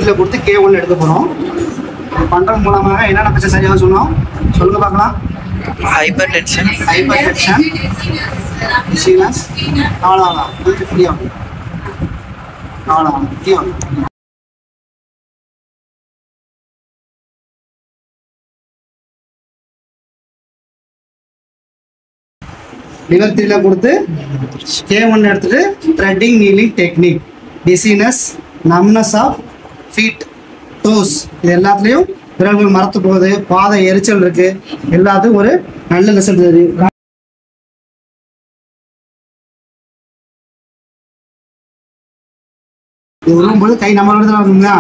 லிவர்3 கொடுத்து K1 எடுக்க போகிறோம். பண்ணுறது மூலமாக என்னென்ன பிரச்சனை சரியாக சொன்னோம் சொல்லுங்க பார்க்கலாம். ஹைப்பர் டென்ஷன், டிசீனஸ், அவ்வளோதான். ஃப்ரீயாக அவ்வளோதான். லிவர்3 கொடுத்து K1 எடுத்துட்டு threading needling technique, dizziness, numbness of feet, toes, இது எல்லாத்துலேயும் விரல்கள் மரத்து போகுது, பாதை எரிச்சல் இருக்கு, எல்லாத்துக்கும் ஒரு நல்ல ரிசல்ட் இது. இது விடும்போது கை நம்மளோட தான் இருக்குங்களா.